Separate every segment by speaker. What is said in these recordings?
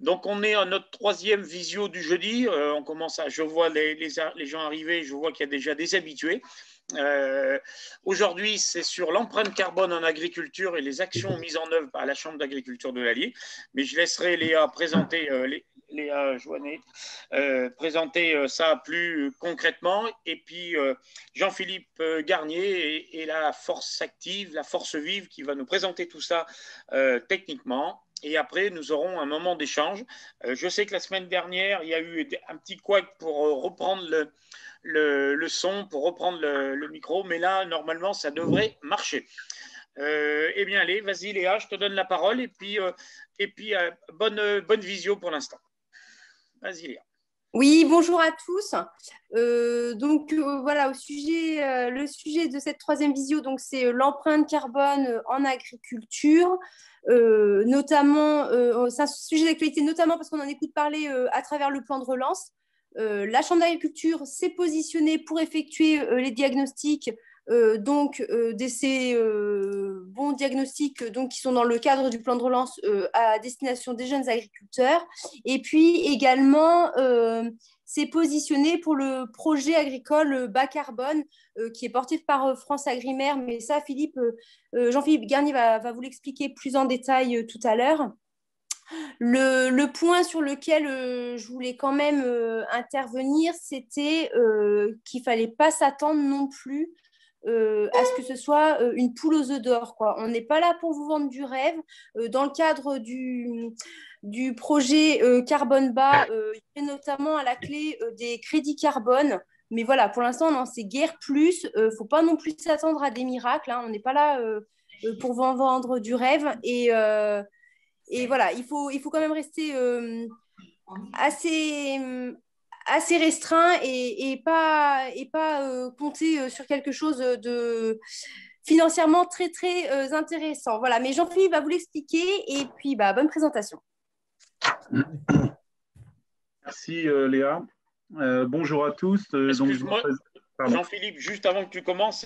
Speaker 1: Donc, on est à notre troisième visio du jeudi. On commence à, je vois les gens arriver, je vois qu'il y a déjà des habitués. Aujourd'hui, c'est sur l'empreinte carbone en agriculture et les actions mises en œuvre par la Chambre d'agriculture de l'Allier. Mais je laisserai Léa présenter, Léa Joannet, présenter ça plus concrètement. Et puis, Jean-Philippe Garnier et la force active, la force vive qui va nous présenter tout ça techniquement. Et après, nous aurons un moment d'échange. Je sais que la semaine dernière, il y a eu un petit couac pour reprendre le son, pour reprendre le micro, mais là, normalement, ça devrait marcher. Eh bien, allez, vas-y Léa, je te donne la parole, et puis bonne visio pour l'instant. Vas-y Léa.
Speaker 2: Oui, bonjour à tous. Voilà, le sujet de cette troisième visio, donc c'est l'empreinte carbone en agriculture. Notamment, c'est un sujet d'actualité, notamment parce qu'on en écoute parler à travers le plan de relance. La Chambre d'agriculture s'est positionnée pour effectuer les diagnostics, ces bons diagnostics qui sont dans le cadre du plan de relance à destination des jeunes agriculteurs. Et puis également, s'est positionnée pour le projet agricole bas carbone qui est porté par France Agrimaire. Mais ça, Jean-Philippe Garnier va vous l'expliquer plus en détail tout à l'heure. Le point sur lequel je voulais quand même intervenir, c'était qu'il ne fallait pas s'attendre non plus à ce que ce soit une poule aux œufs d'or, quoi. On n'est pas là pour vous vendre du rêve. Dans le cadre du projet carbone bas, il y a notamment à la clé des crédits carbone. Mais voilà, pour l'instant, on n'en sait guère plus. Il ne faut pas non plus s'attendre à des miracles, hein. On n'est pas là pour vous vendre du rêve. Et voilà, il faut quand même rester assez restreint et pas compter sur quelque chose de financièrement très, très intéressant. Voilà, mais Jean-Philippe va vous l'expliquer et puis bonne présentation.
Speaker 3: Merci Léa. Bonjour à tous.
Speaker 1: Excuse-moi, Jean-Philippe, juste avant que tu commences,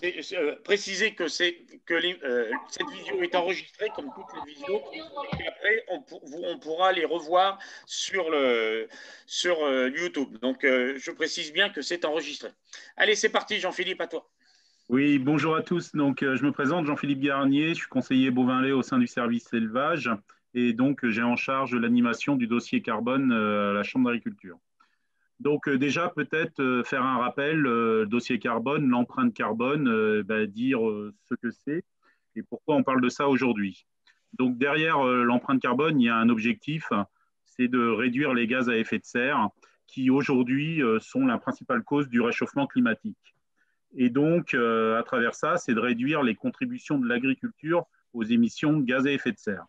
Speaker 1: préciser que cette vidéo est enregistrée comme toutes les vidéos et qu'après on pourra les revoir sur YouTube. Donc je précise bien que c'est enregistré. Allez, c'est parti Jean-Philippe, à toi.
Speaker 3: Oui, bonjour à tous. Donc, je me présente, Jean-Philippe Garnier, je suis conseiller bovin-lait au sein du service élevage et donc j'ai en charge l'animation du dossier carbone à la Chambre d'agriculture. Donc déjà, peut-être faire un rappel, dossier carbone, l'empreinte carbone, dire ce que c'est et pourquoi on parle de ça aujourd'hui. Donc derrière l'empreinte carbone, il y a un objectif, c'est de réduire les gaz à effet de serre qui aujourd'hui sont la principale cause du réchauffement climatique. Et donc, à travers ça, c'est de réduire les contributions de l'agriculture aux émissions de gaz à effet de serre.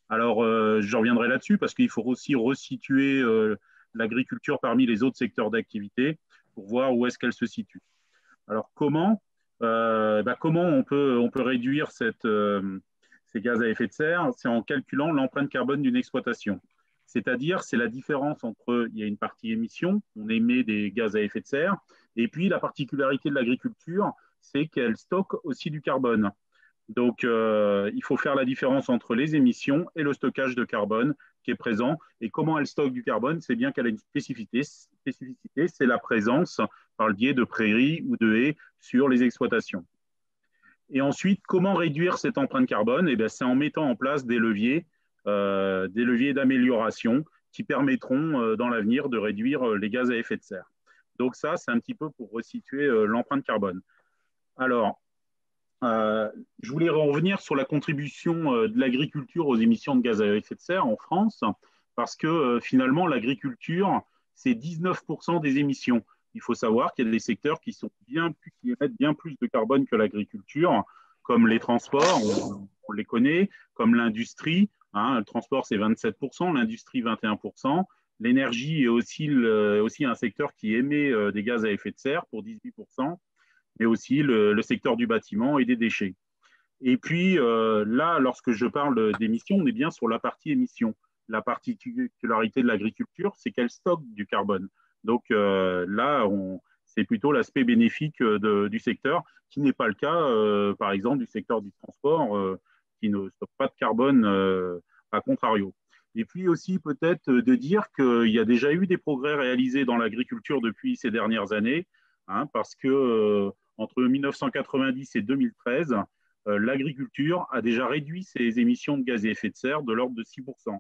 Speaker 3: Alors, je reviendrai là-dessus parce qu'il faut aussi resituer l'agriculture parmi les autres secteurs d'activité pour voir où est-ce qu'elle se situe. Alors, comment on peut réduire ces gaz à effet de serre? C'est en calculant l'empreinte carbone d'une exploitation. C'est-à-dire, c'est la différence entre, il y a une partie émission, on émet des gaz à effet de serre, et puis la particularité de l'agriculture, c'est qu'elle stocke aussi du carbone. Donc, il faut faire la différence entre les émissions et le stockage de carbone qui est présent. Et comment elle stocke du carbone? C'est bien qu'elle a une spécificité, c'est la présence par le biais de prairies ou de haies sur les exploitations. Et ensuite, comment réduire cette empreinte carbone? C'est en mettant en place des leviers d'amélioration qui permettront dans l'avenir de réduire les gaz à effet de serre. Donc ça, c'est un petit peu pour resituer l'empreinte carbone. Alors, je voulais revenir sur la contribution de l'agriculture aux émissions de gaz à effet de serre en France, parce que finalement, l'agriculture, c'est 19% des émissions. Il faut savoir qu'il y a des secteurs qui émettent bien plus de carbone que l'agriculture, comme les transports, on les connaît, comme l'industrie. Le transport, c'est 27%, l'industrie, 21%. L'énergie est aussi un secteur qui émet des gaz à effet de serre pour 18%. Mais aussi le secteur du bâtiment et des déchets. Et puis là, lorsque je parle d'émissions, on est bien sur la partie émissions. La particularité de l'agriculture, c'est qu'elle stocke du carbone. Donc là, c'est plutôt l'aspect bénéfique du secteur, qui n'est pas le cas, par exemple, du secteur du transport, qui ne stocke pas de carbone, à contrario. Et puis aussi peut-être de dire qu'il y a déjà eu des progrès réalisés dans l'agriculture depuis ces dernières années, hein, parce que entre 1990 et 2013, l'agriculture a déjà réduit ses émissions de gaz à effet de serre de l'ordre de 6%.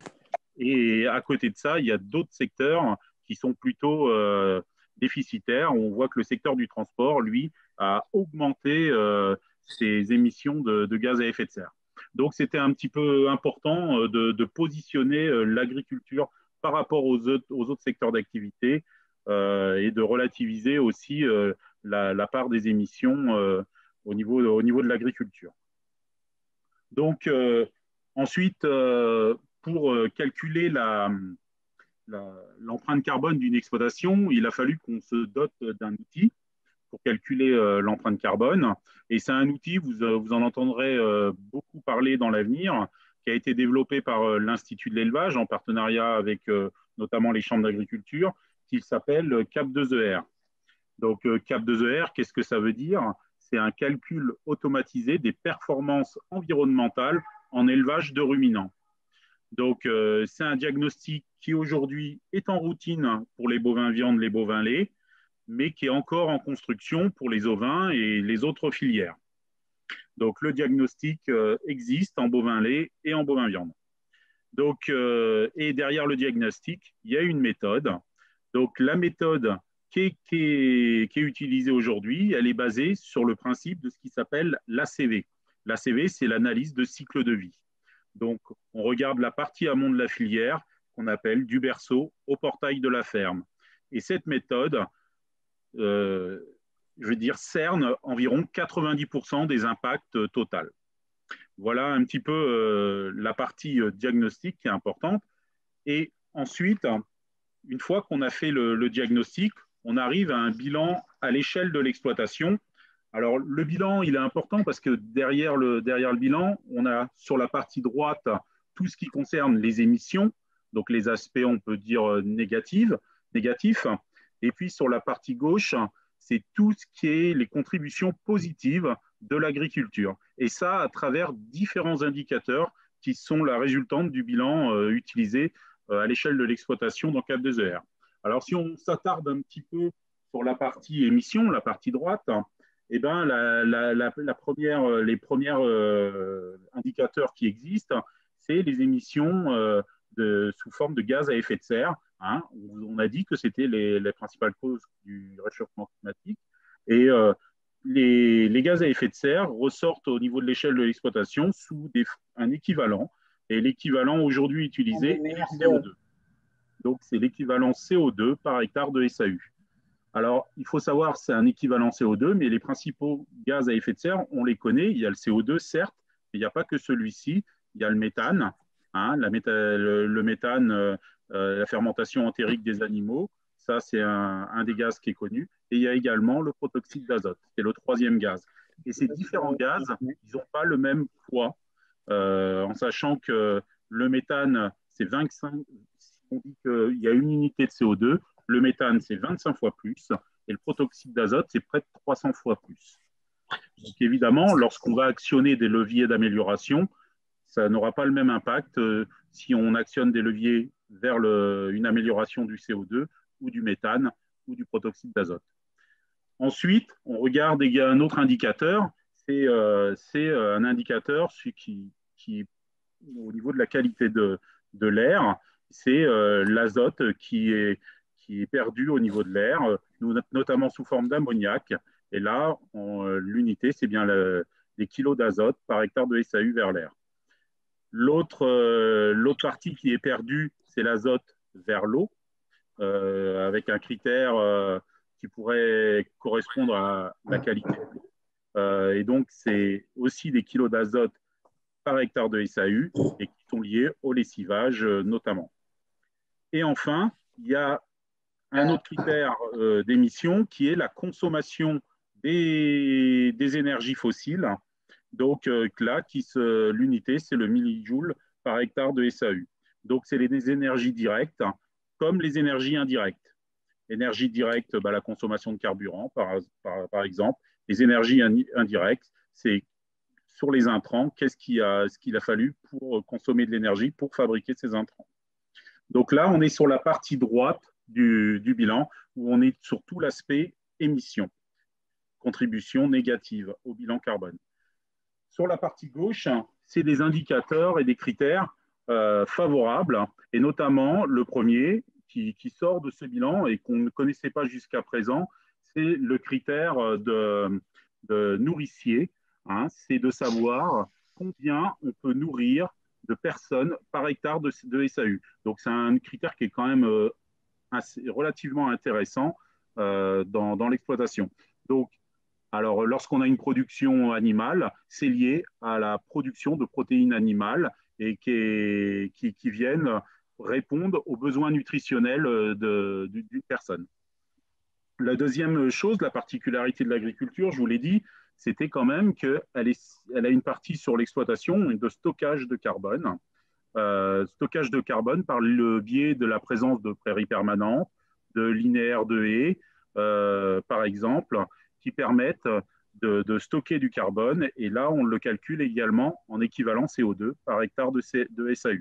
Speaker 3: Et à côté de ça, il y a d'autres secteurs qui sont plutôt déficitaires. On voit que le secteur du transport, lui, a augmenté ses émissions de gaz à effet de serre. Donc, c'était un petit peu important de positionner l'agriculture par rapport aux autres secteurs d'activité et de relativiser aussi la part des émissions au niveau de l'agriculture. Donc, ensuite, pour calculer l'empreinte carbone d'une exploitation, il a fallu qu'on se dote d'un outil pour calculer l'empreinte carbone. Et c'est un outil, vous en entendrez beaucoup parler dans l'avenir, qui a été développé par l'Institut de l'élevage en partenariat avec notamment les chambres d'agriculture, qui s'appelle CAP2ER. Donc, CAP2ER, qu'est-ce que ça veut dire? C'est un calcul automatisé des performances environnementales en élevage de ruminants. Donc, c'est un diagnostic qui aujourd'hui est en routine pour les bovins viande, les bovins lait, mais qui est encore en construction pour les ovins et les autres filières. Donc, le diagnostic existe en bovin lait et en bovin viande. Donc, et derrière le diagnostic, il y a une méthode. Donc, la méthode qui est utilisée aujourd'hui, elle est basée sur le principe de ce qui s'appelle l'ACV. L'ACV, c'est l'analyse de cycle de vie. Donc, on regarde la partie amont de la filière qu'on appelle du berceau au portail de la ferme. Et cette méthode, je veux dire, cerne environ 90% des impacts total. Voilà un petit peu la partie diagnostic qui est importante. Et ensuite, une fois qu'on a fait le diagnostic, on arrive à un bilan à l'échelle de l'exploitation. Alors, le bilan, il est important parce que derrière le bilan, on a sur la partie droite tout ce qui concerne les émissions, donc les aspects, on peut dire, négatifs. Et puis, sur la partie gauche, c'est tout ce qui est les contributions positives de l'agriculture. Et ça, à travers différents indicateurs qui sont la résultante du bilan utilisé à l'échelle de l'exploitation dans CAP2ER. Alors, si on s'attarde un petit peu sur la partie émission, la partie droite, eh ben, les premiers indicateurs qui existent, c'est les émissions sous forme de gaz à effet de serre. Hein. On a dit que c'était les principales causes du réchauffement climatique. Et les gaz à effet de serre ressortent au niveau de l'échelle de l'exploitation sous un équivalent. Et l'équivalent aujourd'hui utilisé est le CO2. Donc, c'est l'équivalent CO2 par hectare de SAU. Alors, il faut savoir, c'est un équivalent CO2, mais les principaux gaz à effet de serre, on les connaît. Il y a le CO2, certes, mais il n'y a pas que celui-ci. Il y a le méthane, hein, le méthane, la fermentation entérique des animaux. Ça, c'est un des gaz qui est connu. Et il y a également le protoxyde d'azote, qui est le troisième gaz. Et ces différents gaz, ils n'ont pas le même poids, en sachant que le méthane, c'est 25, on dit qu'il y a une unité de CO2, le méthane, c'est 25 fois plus, et le protoxyde d'azote, c'est près de 300 fois plus. Donc évidemment, lorsqu'on va actionner des leviers d'amélioration, ça n'aura pas le même impact si on actionne des leviers vers une amélioration du CO2 ou du méthane ou du protoxyde d'azote. Ensuite, on regarde un autre indicateur, c'est un indicateur qui au niveau de la qualité de l'air, c'est l'azote qui est perdu au niveau de l'air, notamment sous forme d'ammoniac. Et là, l'unité, c'est bien les kilos d'azote par hectare de SAU vers l'air. L'autre partie qui est perdue, c'est l'azote vers l'eau, avec un critère qui pourrait correspondre à la qualité de l'eau. Et donc, c'est aussi des kilos d'azote par hectare de SAU et qui sont liés au lessivage notamment. Et enfin, il y a un autre critère d'émission qui est la consommation des énergies fossiles. Donc là, l'unité, c'est le millijoule par hectare de SAU. Donc, c'est les énergies directes comme les énergies indirectes. Énergie directe, la consommation de carburant, par exemple. Les énergies indirectes, c'est sur les intrants, qu'est-ce qu'il a fallu pour consommer de l'énergie pour fabriquer ces intrants. Donc là, on est sur la partie droite du bilan, où on est sur tout l'aspect émissions, contribution négative au bilan carbone. Sur la partie gauche, c'est des indicateurs et des critères favorables, et notamment le premier qui sort de ce bilan et qu'on ne connaissait pas jusqu'à présent, c'est le critère de nourricier. Hein, c'est de savoir combien on peut nourrir de personnes par hectare de SAU. Donc c'est un critère qui est quand même relativement intéressant dans l'exploitation. Donc, alors, lorsqu'on a une production animale, c'est lié à la production de protéines animales et qui viennent répondre aux besoins nutritionnels d'une personne. La deuxième chose, la particularité de l'agriculture, je vous l'ai dit, c'était quand même qu'elle a une partie sur l'exploitation de stockage de carbone. Stockage de carbone par le biais de la présence de prairies permanentes, de linéaires de haies, par exemple, qui permettent de stocker du carbone. Et là, on le calcule également en équivalent CO2 par hectare de SAU.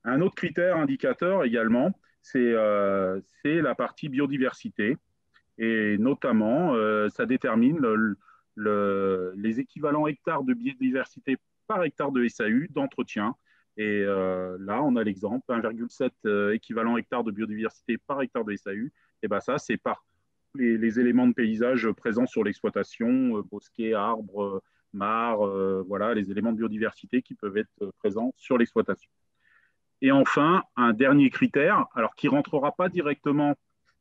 Speaker 3: Un autre critère indicateur également, c'est la partie biodiversité. Et notamment, ça détermine les équivalents hectares de biodiversité par hectare de SAU d'entretien. Et là, on a l'exemple, 1,7 équivalent hectare de biodiversité par hectare de SAU. Et bien ça, c'est par les éléments de paysage présents sur l'exploitation, bosquets, arbres, mares, voilà, les éléments de biodiversité qui peuvent être présents sur l'exploitation. Et enfin, un dernier critère, alors qui ne rentrera pas directement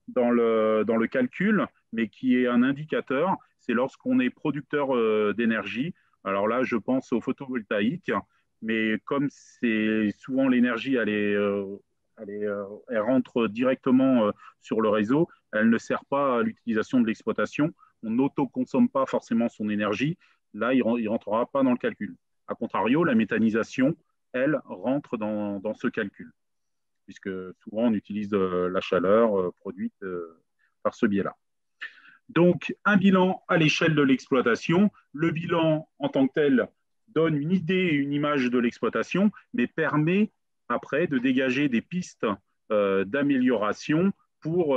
Speaker 3: dans le calcul, mais qui est un indicateur, c'est lorsqu'on est producteur d'énergie. Alors là, je pense au photovoltaïque, mais comme c'est souvent l'énergie, elle rentre directement sur le réseau, elle ne sert pas à l'utilisation de l'exploitation. On n'autoconsomme pas forcément son énergie. Là, il ne rentrera pas dans le calcul. A contrario, la méthanisation, elle, rentre dans ce calcul, puisque souvent on utilise la chaleur produite par ce biais-là. Donc, un bilan à l'échelle de l'exploitation. Le bilan en tant que tel donne une idée et une image de l'exploitation, mais permet après de dégager des pistes d'amélioration pour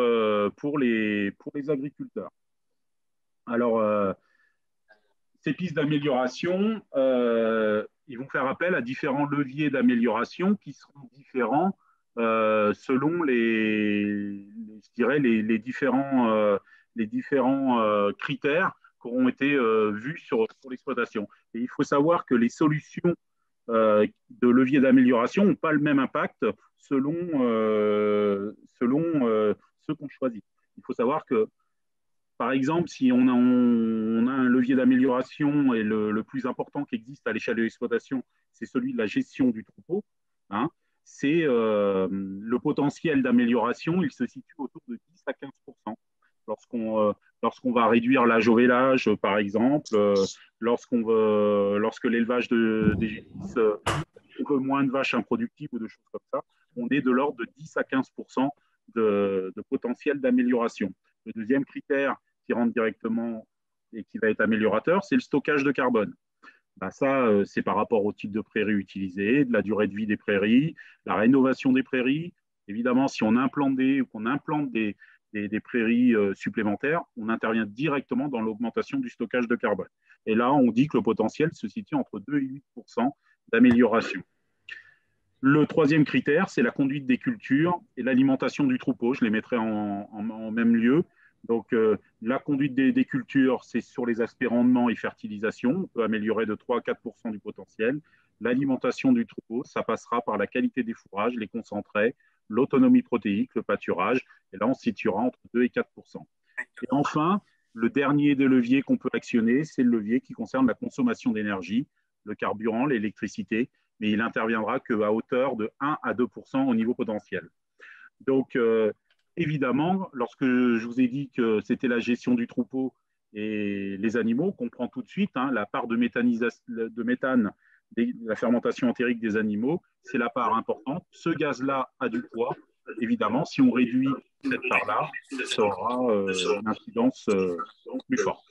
Speaker 3: les agriculteurs. Alors, ces pistes d'amélioration, ils vont faire appel à différents leviers d'amélioration qui seront différents selon je dirais les différents critères qui auront été vus sur l'exploitation. Et il faut savoir que les solutions de levier d'amélioration n'ont pas le même impact selon ceux qu'on choisit. Il faut savoir que par exemple, si on a un levier d'amélioration et le plus important qui existe à l'échelle de l'exploitation, c'est celui de la gestion du troupeau, hein, c'est le potentiel d'amélioration, il se situe autour de 10 à 15%. Lorsqu'on va réduire l'âge au vélage, par exemple, lorsque l'élevage des génisses trouve moins de vaches improductives ou de choses comme ça, on est de l'ordre de 10 à 15% de potentiel d'amélioration. Le deuxième critère qui rentre directement et qui va être améliorateur, c'est le stockage de carbone. Ben ça, c'est par rapport au type de prairies utilisées, de la durée de vie des prairies, la rénovation des prairies. Évidemment, si on implante des prairies supplémentaires, on intervient directement dans l'augmentation du stockage de carbone. Et là, on dit que le potentiel se situe entre 2 et 8% d'amélioration. Le troisième critère, c'est la conduite des cultures et l'alimentation du troupeau. Je les mettrai en même lieu. Donc, la conduite des cultures, c'est sur les aspects rendement et fertilisation. On peut améliorer de 3 à 4% du potentiel. L'alimentation du troupeau, ça passera par la qualité des fourrages, les concentrés, l'autonomie protéique, le pâturage. Et là, on se situera entre 2 et 4%. Et enfin, le dernier des leviers qu'on peut actionner, c'est le levier qui concerne la consommation d'énergie, le carburant, l'électricité, mais il n'interviendra qu'à hauteur de 1 à 2% au niveau potentiel. Donc, évidemment, lorsque je vous ai dit que c'était la gestion du troupeau et les animaux, on comprend tout de suite la part de méthane, la fermentation entérique des animaux, c'est la part importante. Ce gaz-là a du poids. Évidemment, si on réduit cette part-là, ça aura une incidence plus forte.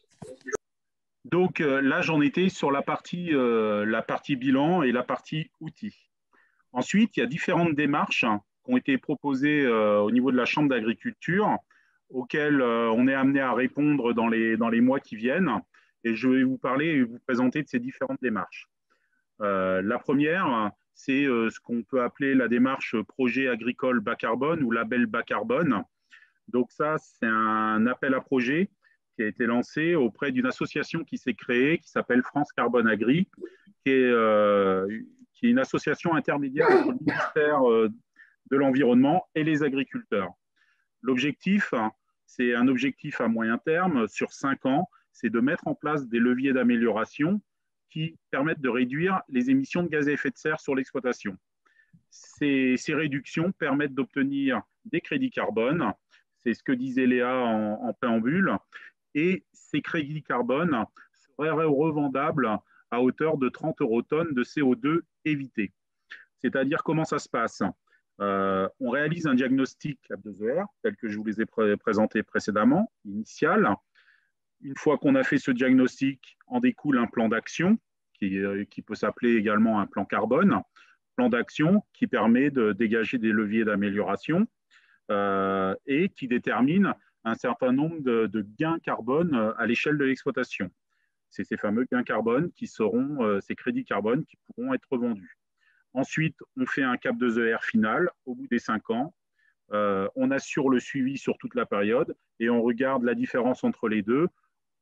Speaker 3: Donc là, j'en étais sur la partie bilan et la partie outils. Ensuite, il y a différentes démarches qui ont été proposées au niveau de la Chambre d'agriculture, auxquelles on est amené à répondre dans les mois qui viennent. Et je vais vous parler et vous présenter de ces différentes démarches. La première, c'est ce qu'on peut appeler la démarche projet agricole bas carbone ou label bas carbone. Donc ça, c'est un appel à projet qui a été lancé auprès d'une association qui s'est créée, qui s'appelle France Carbone Agri, qui est une association intermédiaire entre le ministère de l'Environnement et les agriculteurs. L'objectif, c'est un objectif à moyen terme, sur 5 ans, c'est de mettre en place des leviers d'amélioration qui permettent de réduire les émissions de gaz à effet de serre sur l'exploitation. Ces réductions permettent d'obtenir des crédits carbone, c'est ce que disait Léa en préambule, et ces crédits carbone seraient revendables à hauteur de 30 eurotonnes de CO2 évité. C'est-à-dire comment ça se passe? On réalise un diagnostic Cap2ER, tel que je vous les ai présentés précédemment, initial. Une fois qu'on a fait ce diagnostic, en découle un plan d'action qui peut s'appeler également un plan carbone, plan d'action qui permet de dégager des leviers d'amélioration et qui détermine un certain nombre de gains carbone à l'échelle de l'exploitation. C'est ces fameux gains carbone qui seront ces crédits carbone qui pourront être vendus. Ensuite, on fait un Cap2ER final au bout des 5 ans. On assure le suivi sur toute la période et on regarde la différence entre les deux.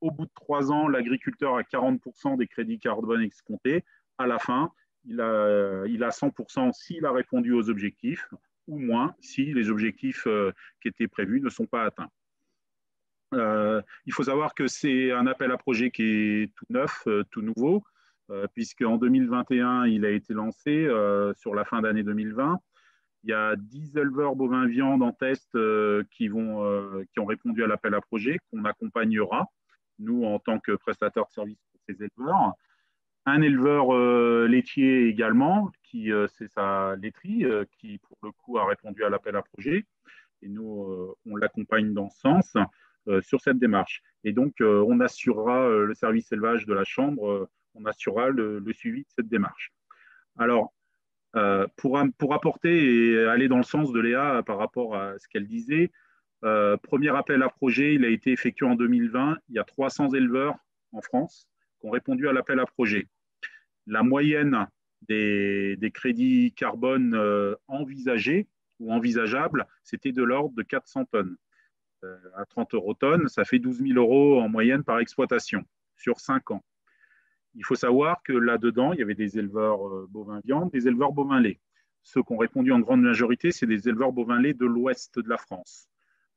Speaker 3: Au bout de 3 ans, l'agriculteur a 40% des crédits carbone escomptés. À la fin, il a 100% s'il a répondu aux objectifs ou moins si les objectifs qui étaient prévus ne sont pas atteints. Il faut savoir que c'est un appel à projet qui est tout neuf, tout nouveau, puisqu'en 2021, il a été lancé sur la fin d'année 2020. Il y a 10 éleveurs bovins viande en test qui ont répondu à l'appel à projet, qu'on accompagnera, nous, en tant que prestataire de services pour ces éleveurs. Un éleveur laitier également, c'est sa laiterie, qui pour le coup a répondu à l'appel à projet. Et nous, on l'accompagne dans ce sens sur cette démarche. Et donc, on assurera le service élevage de la Chambre, on assurera le suivi de cette démarche. Alors, pour apporter et aller dans le sens de Léa par rapport à ce qu'elle disait, premier appel à projet, il a été effectué en 2020. Il y a 300 éleveurs en France qui ont répondu à l'appel à projet. La moyenne des crédits carbone envisagés ou envisageables, c'était de l'ordre de 400 tonnes. À 30 eurotonnes, ça fait 12 000 euros en moyenne par exploitation sur 5 ans. Il faut savoir que là-dedans, il y avait des éleveurs bovins viande, des éleveurs bovins lait. Ceux qui ont répondu en grande majorité, c'est des éleveurs bovins lait de l'ouest de la France.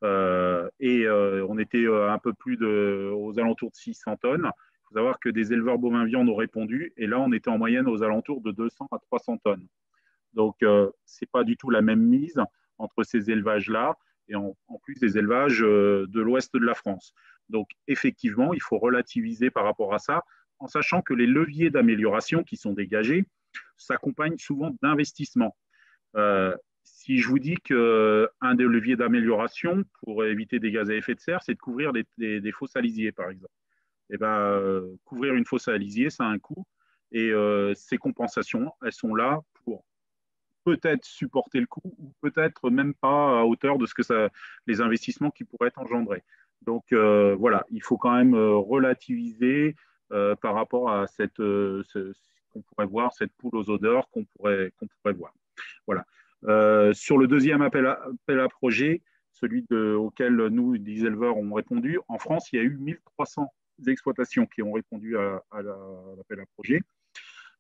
Speaker 3: On était un peu plus aux alentours de 600 tonnes. Il faut savoir que des éleveurs bovins viande ont répondu, et là, on était en moyenne aux alentours de 200 à 300 tonnes. Donc, ce n'est pas du tout la même mise entre ces élevages-là et en plus des élevages de l'ouest de la France. Donc, effectivement, il faut relativiser par rapport à ça, en sachant que les leviers d'amélioration qui sont dégagés s'accompagnent souvent d'investissements. Si je vous dis qu'un des leviers d'amélioration pour éviter des gaz à effet de serre, c'est de couvrir des fosses à lisier, par exemple. Eh ben, couvrir une fosse à lisier, ça a un coût. Et ces compensations, elles sont là pour peut-être supporter le coût ou peut-être même pas à hauteur de les investissements qui pourraient être engendrés. Donc voilà, il faut quand même relativiser par rapport à qu'on pourrait voir, cette poule aux odeurs qu'on pourrait voir. Voilà. Sur le deuxième appel à projet, celui auquel nous, des éleveurs, ont répondu, en France, il y a eu 1300 exploitations qui ont répondu à l'appel à projet.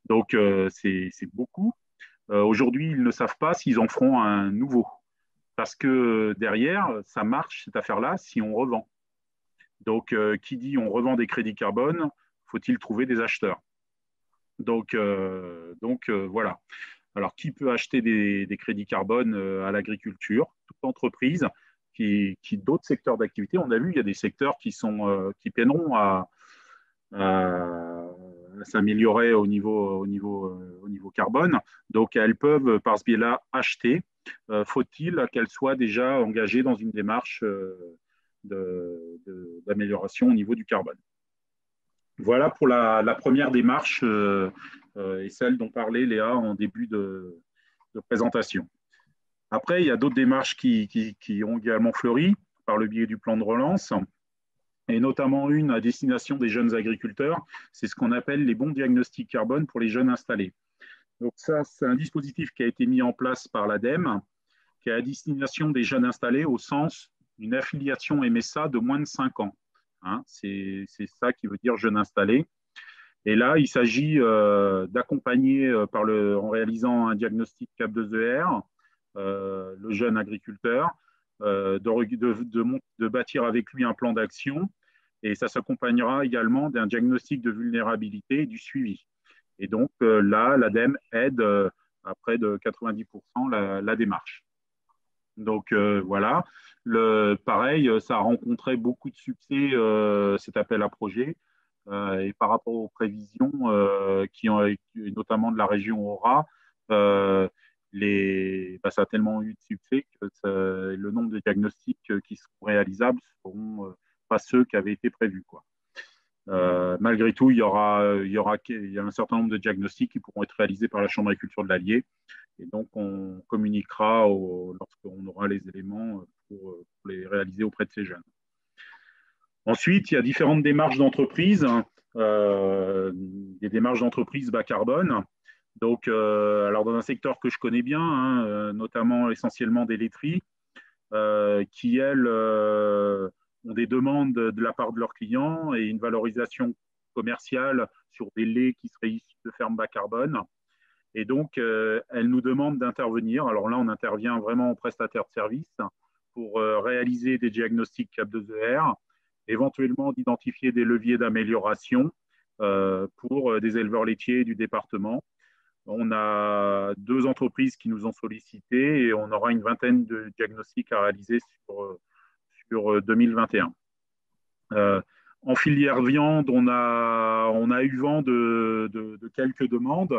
Speaker 3: Donc, c'est beaucoup. Aujourd'hui, ils ne savent pas s'ils en feront un nouveau. Parce que derrière, ça marche, cette affaire-là, si on revend. Donc, qui dit on revend des crédits carbone, faut-il trouver des acheteurs? Donc voilà. Alors, qui peut acheter des crédits carbone à l'agriculture? Toute entreprise qui d'autres secteurs d'activité. On a vu, il y a des secteurs qui peineront à s'améliorer au niveau carbone. Donc, elles peuvent, par ce biais-là, acheter. Faut-il qu'elles soient déjà engagées dans une démarche d'amélioration au niveau du carbone? Voilà pour la première démarche et celle dont parlait Léa en début de de présentation. Après, il y a d'autres démarches qui ont également fleuri par le biais du plan de relance, et notamment une à destination des jeunes agriculteurs. C'est ce qu'on appelle les bons diagnostics carbone pour les jeunes installés. Donc ça, c'est un dispositif qui a été mis en place par l'ADEME, qui est à destination des jeunes installés au sens d'une affiliation MSA de moins de 5 ans. Hein, c'est ça qui veut dire jeune installé. Et là, il s'agit d'accompagner en réalisant un diagnostic CAP2ER, le jeune agriculteur, de bâtir avec lui un plan d'action, et ça s'accompagnera également d'un diagnostic de vulnérabilité et du suivi. Et donc là, l'ADEME aide à près de 90% la démarche. Donc voilà, pareil, ça a rencontré beaucoup de succès, cet appel à projet, et par rapport aux prévisions notamment de la région Aura, ça a tellement eu de succès que le nombre de diagnostics qui seront réalisables ne seront pas ceux qui avaient été prévus, quoi. Malgré tout, il y a un certain nombre de diagnostics qui pourront être réalisés par la Chambre d'agriculture de l'Allier. Et donc, on communiquera lorsqu'on aura les éléments pour les réaliser auprès de ces jeunes. Ensuite, il y a différentes démarches d'entreprise, des démarches d'entreprise bas carbone. Donc, alors dans un secteur que je connais bien, hein, notamment essentiellement des laiteries, qui, elles, ont des demandes de la part de leurs clients et une valorisation commerciale sur des laits qui seraient issus de fermes bas carbone. Et donc, elles nous demandent d'intervenir. Alors là, on intervient vraiment en prestataire de service pour réaliser des diagnostics CAP2ER, éventuellement d'identifier des leviers d'amélioration pour des éleveurs laitiers du département. On a 2 entreprises qui nous ont sollicité et on aura une vingtaine de diagnostics à réaliser sur 2021. En filière viande, on a eu vent de quelques demandes,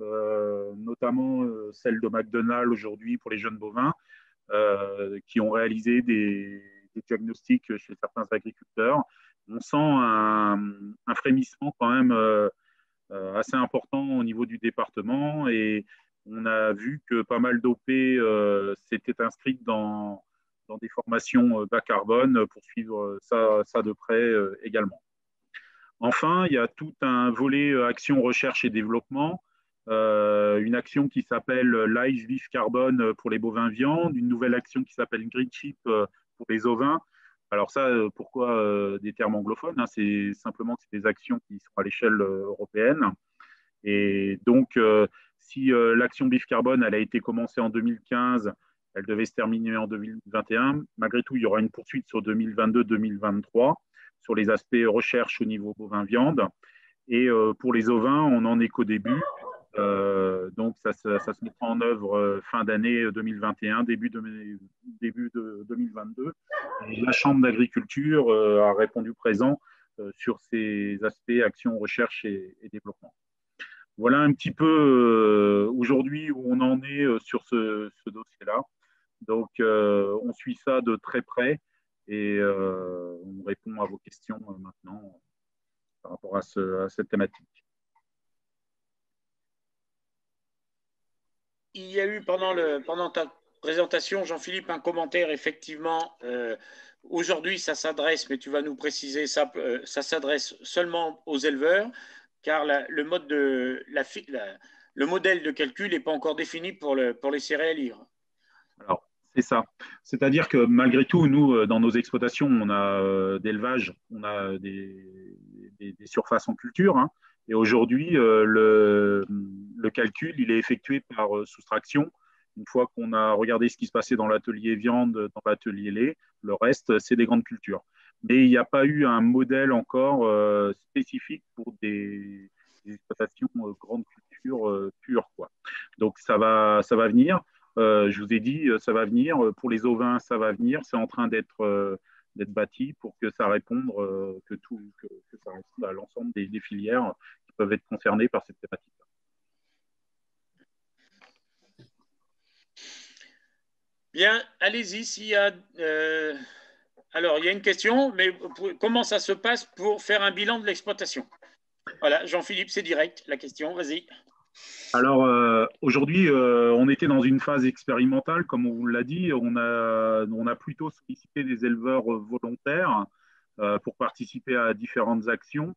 Speaker 3: notamment celle de McDonald's aujourd'hui pour les jeunes bovins, qui ont réalisé des diagnostics chez certains agriculteurs. On sent un frémissement quand même assez important au niveau du département, et on a vu que pas mal d'OP s'étaient inscrites dans des formations bas carbone pour suivre ça de près également. Enfin, il y a tout un volet action recherche et développement, une action qui s'appelle Live Beef Carbone pour les bovins viande, une nouvelle action qui s'appelle Green Chip pour les ovins. Alors ça, pourquoi des termes anglophones, hein, c'est simplement que c'est des actions qui sont à l'échelle européenne. Et donc, si l'action Beef Carbone, elle a été commencée en 2015, elle devait se terminer en 2021. Malgré tout, il y aura une poursuite sur 2022-2023 sur les aspects recherche au niveau bovin-viande. Et pour les ovins, on n'en est qu'au début. Donc, ça se mettra en œuvre fin d'année 2021, début de 2022. Et la Chambre d'agriculture a répondu présent sur ces aspects action, recherche et développement. Voilà un petit peu aujourd'hui où on en est sur ce dossier-là. Donc, on suit ça de très près et on répond à vos questions maintenant par rapport à cette thématique.
Speaker 1: Il y a eu pendant ta présentation, Jean-Philippe, un commentaire. Effectivement, aujourd'hui, ça s'adresse, mais tu vas nous préciser, ça s'adresse seulement aux éleveurs, car le modèle de calcul n'est pas encore défini pour les céréaliers.
Speaker 3: Alors, c'est ça. C'est-à-dire que malgré tout, nous, dans nos exploitations, on a d'élevage, on a des surfaces en culture, hein, et aujourd'hui, le calcul, il est effectué par soustraction. Une fois qu'on a regardé ce qui se passait dans l'atelier viande, dans l'atelier lait, le reste, c'est des grandes cultures. Mais il n'y a pas eu un modèle encore spécifique pour des exploitations grandes cultures pures, quoi. Donc, ça va venir. Je vous ai dit, ça va venir. Pour les ovins, ça va venir. C'est en train d'être bâti pour que ça réponde, que ça réponde à l'ensemble des filières qui peuvent être concernées par cette thématique.
Speaker 1: Bien, allez-y. S'il y a, alors, il y a une question, mais comment ça se passe pour faire un bilan de l'exploitation? Voilà, Jean-Philippe, c'est direct, la question, vas-y.
Speaker 3: Alors, aujourd'hui, on était dans une phase expérimentale, comme on vous l'a dit. On a plutôt sollicité des éleveurs volontaires pour participer à différentes actions.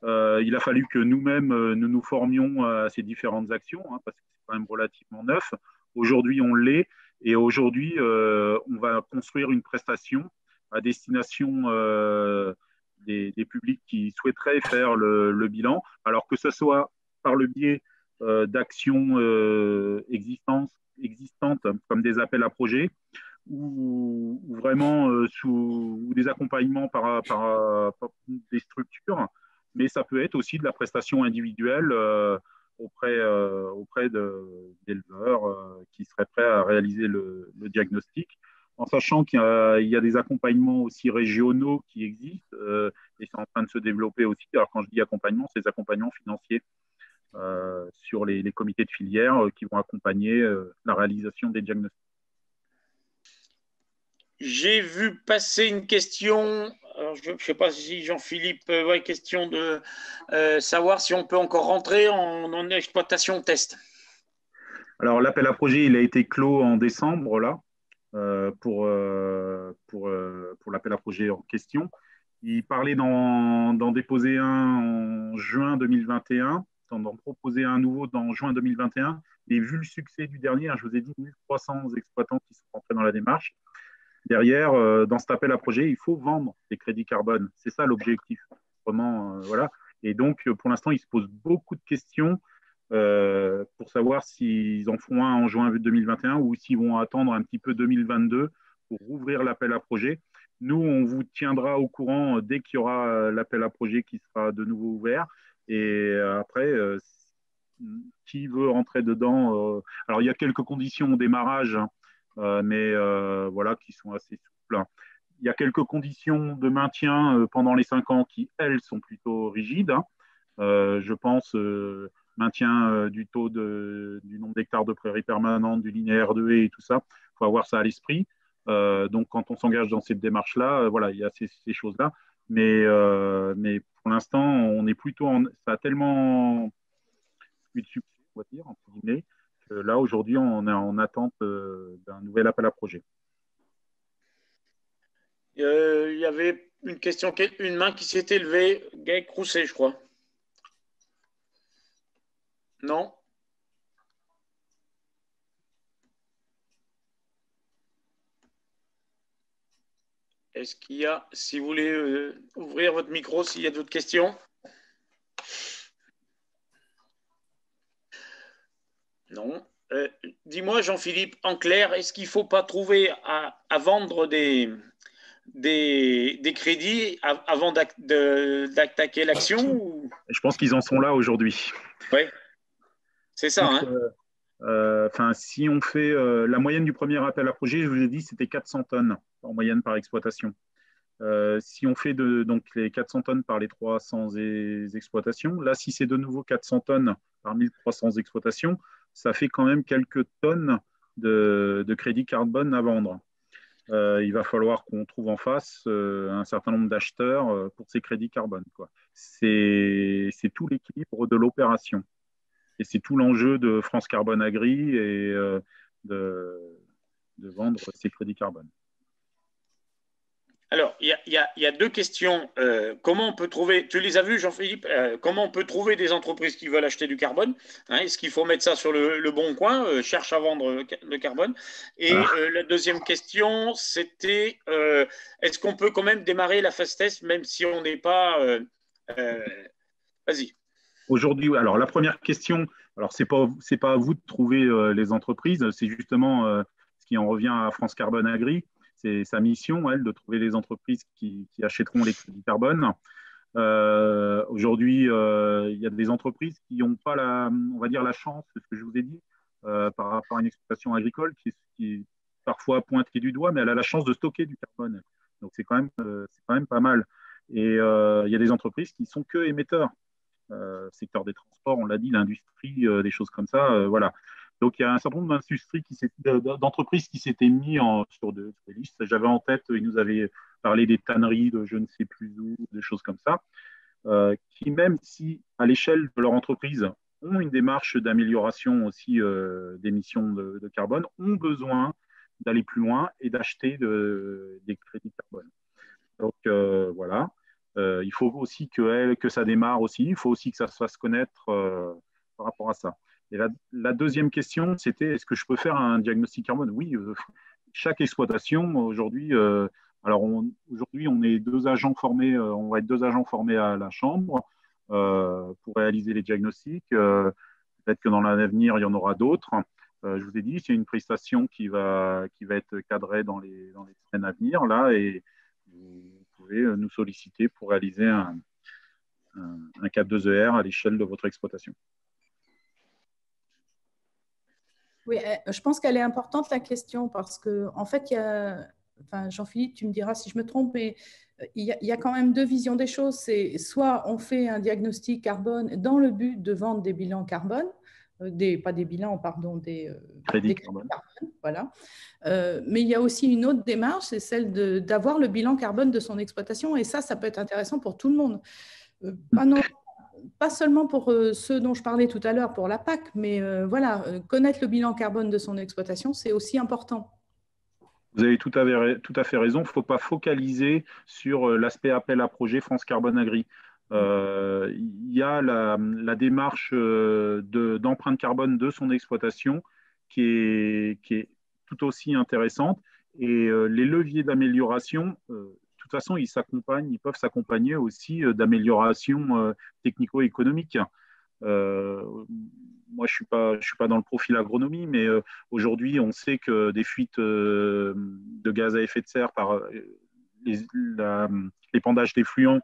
Speaker 3: Il a fallu que nous-mêmes, nous nous formions à ces différentes actions, hein, parce que c'est quand même relativement neuf. Aujourd'hui, on l'est. Et aujourd'hui, on va construire une prestation à destination des publics qui souhaiteraient faire le bilan. Alors que ce soit par le biais d'actions existantes, comme des appels à projets, ou vraiment sous des accompagnements par des structures, mais ça peut être aussi de la prestation individuelle auprès d'éleveurs qui seraient prêts à réaliser le diagnostic, en sachant qu'il y a des accompagnements aussi régionaux qui existent, et c'est en train de se développer aussi. Alors quand je dis accompagnement, c'est des accompagnements financiers sur les comités de filière qui vont accompagner la réalisation des diagnostics.
Speaker 1: J'ai vu passer une question, alors je ne sais pas si Jean-Philippe, question de savoir si on peut encore rentrer en exploitation test.
Speaker 3: Alors l'appel à projet, il a été clos en décembre là, pour l'appel à projet en question. Il parlait d'en déposer un en juin 2021, d'en proposer un nouveau dans juin 2021. Et vu le succès du dernier, hein, je vous ai dit 1300 exploitants qui sont entrés dans la démarche. Derrière, dans cet appel à projet, il faut vendre des crédits carbone. C'est ça l'objectif. Vraiment, voilà. Et donc, pour l'instant, ils se posent beaucoup de questions pour savoir s'ils en font un en juin 2021 ou s'ils vont attendre un petit peu 2022 pour rouvrir l'appel à projet. Nous, on vous tiendra au courant dès qu'il y aura l'appel à projet qui sera de nouveau ouvert. Et après, qui veut rentrer dedans alors, il y a quelques conditions au démarrage, hein, mais voilà, qui sont assez souples. Il y a quelques conditions de maintien pendant les 5 ans qui, elles, sont plutôt rigides. Hein. Je pense maintien du taux du nombre d'hectares de prairies permanentes, du linéaire de haies et tout ça. Il faut avoir ça à l'esprit. Donc, quand on s'engage dans cette démarche-là, voilà, il y a ces choses-là. Mais pour l'instant, on est plutôt ça a tellement eu de succès, on va dire, entre guillemets, que là, aujourd'hui, on est en attente d'un nouvel appel à projet.
Speaker 1: Il y avait une main qui s'était levée, Guy Crousset, je crois. Non? Est-ce qu'il y a, si vous voulez ouvrir votre micro, s'il y a d'autres questions? Non. Dis-moi, Jean-Philippe, en clair, est-ce qu'il ne faut pas trouver à vendre des crédits avant d'attaquer l'action ou...
Speaker 3: Je pense qu'ils en sont là aujourd'hui.
Speaker 1: Oui, c'est ça.
Speaker 3: Si on fait la moyenne du premier appel à projet, je vous ai dit, c'était 400 tonnes en moyenne par exploitation. Si on fait donc les 400 tonnes par les 300 exploitations, là, si c'est de nouveau 400 tonnes par 1300 exploitations, ça fait quand même quelques tonnes de crédit carbone à vendre. Il va falloir qu'on trouve en face un certain nombre d'acheteurs pour ces crédits carbone. C'est tout l'équilibre de l'opération. Et c'est tout l'enjeu de France Carbone Agri et de vendre ces crédits carbone.
Speaker 1: Alors, il y a deux questions. Comment on peut trouver, tu les as vues, Jean-Philippe, comment on peut trouver des entreprises qui veulent acheter du carbone, hein? Est-ce qu'il faut mettre ça sur le bon coin, cherche à vendre le carbone? Et la deuxième question, c'était est-ce qu'on peut quand même démarrer la phase test même si on n'est pas… Vas-y.
Speaker 3: Aujourd'hui, alors la première question, alors c'est pas à vous de trouver les entreprises, c'est justement ce qui en revient à France Carbone Agri. C'est sa mission, elle, de trouver les entreprises qui achèteront les crédits carbone. Aujourd'hui, il y a des entreprises qui n'ont pas on va dire la chance, c'est ce que je vous ai dit, par rapport à une exploitation agricole qui est parfois pointée du doigt, mais elle a la chance de stocker du carbone. Donc c'est quand même pas mal. Et il y a des entreprises qui sont que émetteurs. Secteur des transports, on l'a dit, l'industrie, des choses comme ça, voilà. Donc il y a un certain nombre d'entreprises qui s'étaient mis sur des listes. J'avais en tête, ils nous avaient parlé des tanneries de je ne sais plus où, des choses comme ça, qui même si à l'échelle de leur entreprise, ont une démarche d'amélioration aussi d'émissions de carbone, ont besoin d'aller plus loin et d'acheter des crédits carbone. Donc voilà, il faut aussi que ça démarre aussi, il faut aussi que ça se fasse connaître par rapport à ça. Et la deuxième question, c'était est-ce que je peux faire un diagnostic carbone? Oui, chaque exploitation aujourd'hui, alors aujourd'hui on est deux agents formés, on va être deux agents formés à la chambre pour réaliser les diagnostics. Peut-être que dans l'avenir il y en aura d'autres. Je vous ai dit, c'est une prestation qui va être cadrée dans les semaines à venir là, et vous pouvez nous solliciter pour réaliser un 4.2 ER à l'échelle de votre exploitation.
Speaker 4: Oui, je pense qu'elle est importante la question parce que en fait, il y a, enfin, Jean-Philippe, tu me diras si je me trompe, mais il y a quand même deux visions des choses. C'est soit on fait un diagnostic carbone dans le but de vendre des bilans carbone, pas des bilans, pardon, des crédits carbone, voilà. Mais il y a aussi une autre démarche, c'est celle d'avoir le bilan carbone de son exploitation, et ça peut être intéressant pour tout le monde. Pas seulement pour ceux dont je parlais tout à l'heure, pour la PAC, mais voilà, connaître le bilan carbone de son exploitation, c'est aussi important.
Speaker 3: Vous avez tout à fait raison. Il ne faut pas focaliser sur l'aspect appel à projet France Carbone Agri. Il y a la démarche d'empreinte carbone de son exploitation qui est tout aussi intéressante. Et les leviers d'amélioration, de toute façon, ils peuvent s'accompagner aussi d'améliorations technico-économiques. Moi, je suis pas dans le profil agronomie, mais aujourd'hui, on sait que des fuites de gaz à effet de serre par l'épandage d'effluents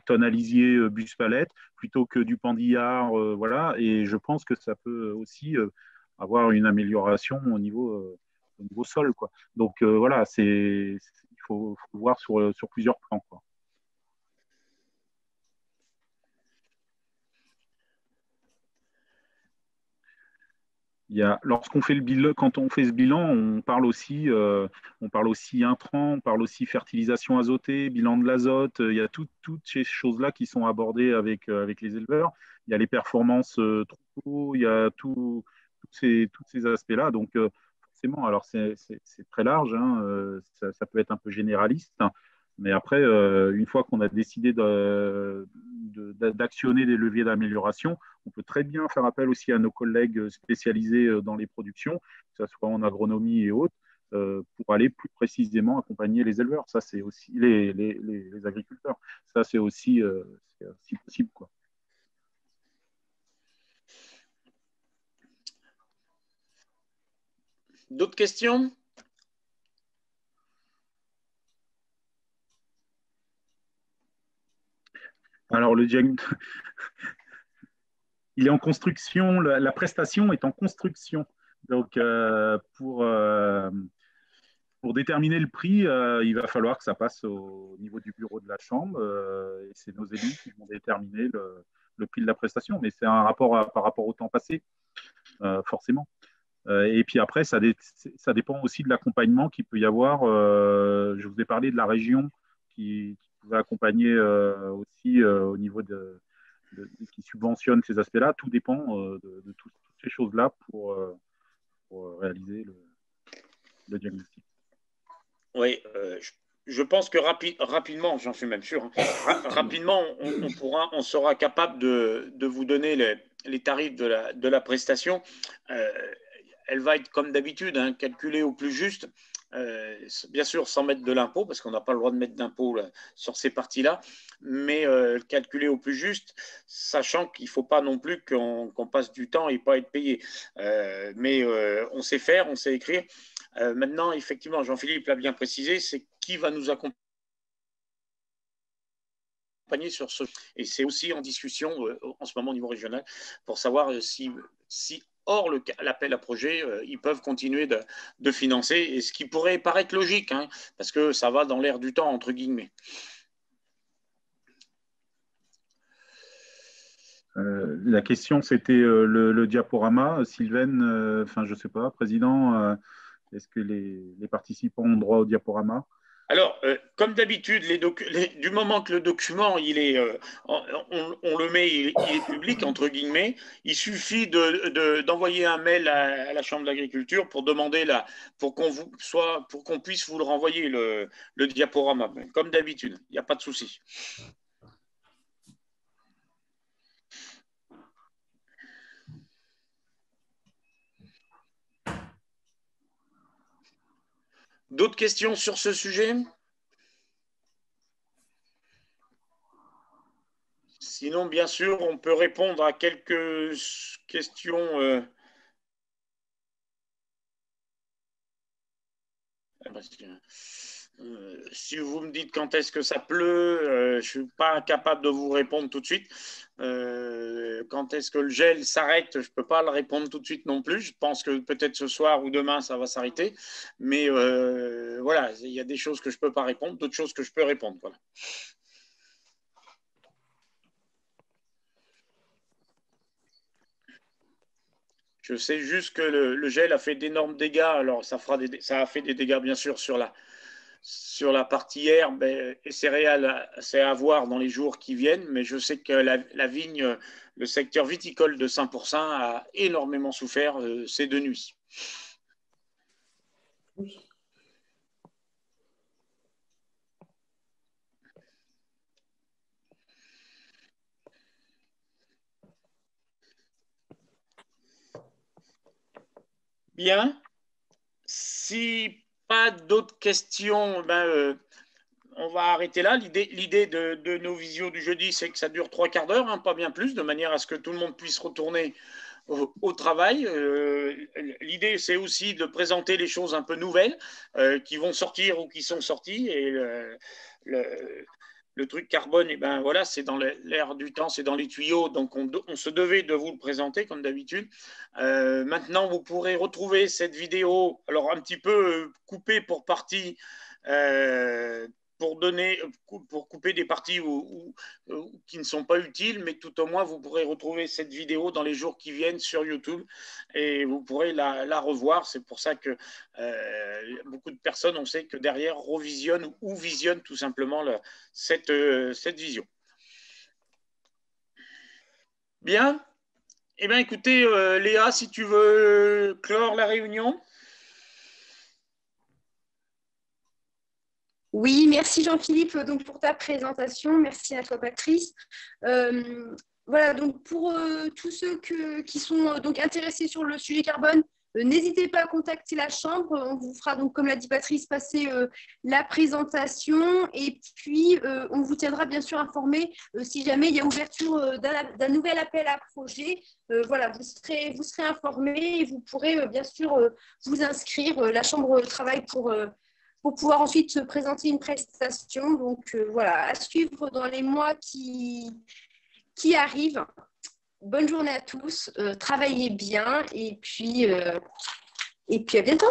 Speaker 3: tonalisier bus palette plutôt que du pandillard, voilà. Et je pense que ça peut aussi avoir une amélioration au niveau sol, quoi. Donc voilà, il faut voir sur plusieurs plans, quoi. Lorsqu'on fait le bilan, quand on fait ce bilan, on parle aussi intrants, on parle aussi fertilisation azotée, bilan de l'azote. Il y a toutes ces choses-là qui sont abordées avec les éleveurs. Il y a les performances troupeaux, il y a tous ces aspects-là. Donc forcément, alors c'est très large, hein, ça peut être un peu généraliste. Mais après, une fois qu'on a décidé d'actionner des leviers d'amélioration, on peut très bien faire appel aussi à nos collègues spécialisés dans les productions, que ce soit en agronomie et autres, pour aller plus précisément accompagner les éleveurs. Ça, c'est aussi les agriculteurs. Ça, c'est aussi possible, quoi.
Speaker 1: D'autres questions?
Speaker 3: Alors, il est en construction, la prestation est en construction. Donc, pour déterminer le prix, il va falloir que ça passe au niveau du bureau de la Chambre. Et c'est nos élus qui vont déterminer le prix de la prestation. Mais c'est un rapport par rapport au temps passé, forcément. Et puis après, ça dépend aussi de l'accompagnement qu'il peut y avoir. Je vous ai parlé de la région qui pouvait accompagner aussi au niveau qui subventionne ces aspects-là. Tout dépend de toutes ces choses-là pour réaliser le diagnostic.
Speaker 1: Oui, je pense que rapidement, j'en suis même sûr, hein, rapidement, on sera capable de vous donner les tarifs de la prestation. Elle va être comme d'habitude, hein, calculée au plus juste, bien sûr sans mettre de l'impôt, parce qu'on n'a pas le droit de mettre d'impôt sur ces parties-là, mais calculée au plus juste, sachant qu'il ne faut pas non plus qu'on passe du temps et pas être payé. Mais on sait faire, on sait écrire. Maintenant, effectivement, Jean-Philippe l'a bien précisé, c'est qui va nous accompagner sur ce. Et c'est aussi en discussion en ce moment au niveau régional pour savoir si hors l'appel à projet, ils peuvent continuer de financer, et ce qui pourrait paraître logique, hein, parce que ça va dans l'air du temps, entre guillemets.
Speaker 3: La question, c'était le diaporama. Sylvaine, je ne sais pas, président, est-ce que les participants ont droit au diaporama?
Speaker 1: Alors, comme d'habitude, du moment que le document, on le met, il est public, entre guillemets, il suffit d'envoyer un mail à la Chambre d'agriculture pour demander pour qu'on puisse vous le renvoyer, le diaporama. Comme d'habitude, il n'y a pas de souci. D'autres questions sur ce sujet? Sinon, bien sûr, on peut répondre à quelques questions. Si vous me dites quand est-ce que ça pleut, je ne suis pas capable de vous répondre tout de suite. Quand est-ce que le gel s'arrête, je ne peux pas le répondre tout de suite non plus. Je pense que peut-être ce soir ou demain, ça va s'arrêter. Mais voilà, il y a des choses que je ne peux pas répondre, d'autres choses que je peux répondre. Voilà. Je sais juste que le gel a fait d'énormes dégâts. Alors, ça a fait des dégâts, bien sûr, sur la partie herbe et céréales, c'est à voir dans les jours qui viennent. Mais je sais que la vigne, le secteur viticole de Saint-Pourçain a énormément souffert ces 2 nuits.
Speaker 2: Oui.
Speaker 1: Bien. Si pas d'autres questions, on va arrêter là. L'idée de nos visios du jeudi, c'est que ça dure 3 quarts d'heure, hein, pas bien plus, de manière à ce que tout le monde puisse retourner au travail. L'idée, c'est aussi de présenter les choses un peu nouvelles qui vont sortir ou qui sont sorties. Et le truc carbone, voilà, c'est dans l'air du temps, c'est dans les tuyaux, donc on se devait de vous le présenter comme d'habitude. Maintenant, vous pourrez retrouver cette vidéo, alors un petit peu coupée pour partie, pour couper des parties qui ne sont pas utiles, mais tout au moins, vous pourrez retrouver cette vidéo dans les jours qui viennent sur YouTube et vous pourrez la revoir. C'est pour ça que beaucoup de personnes, on sait que derrière, revisionnent ou visionnent tout simplement cette vision. Bien. Eh bien, écoutez, Léa, si tu veux clore la réunion.
Speaker 2: Oui, merci Jean-Philippe donc pour ta présentation. Merci à toi Patrice. Voilà, donc pour tous ceux qui sont donc intéressés sur le sujet carbone, n'hésitez pas à contacter la Chambre. On vous fera donc, comme l'a dit Patrice, passer la présentation et puis on vous tiendra bien sûr informé si jamais il y a ouverture d'un nouvel appel à projet. Voilà, vous serez informé et vous pourrez bien sûr vous inscrire. La Chambre travaille pour pouvoir ensuite se présenter une prestation. Donc voilà, à suivre dans les mois qui arrivent. Bonne journée à tous, travaillez bien et puis à bientôt.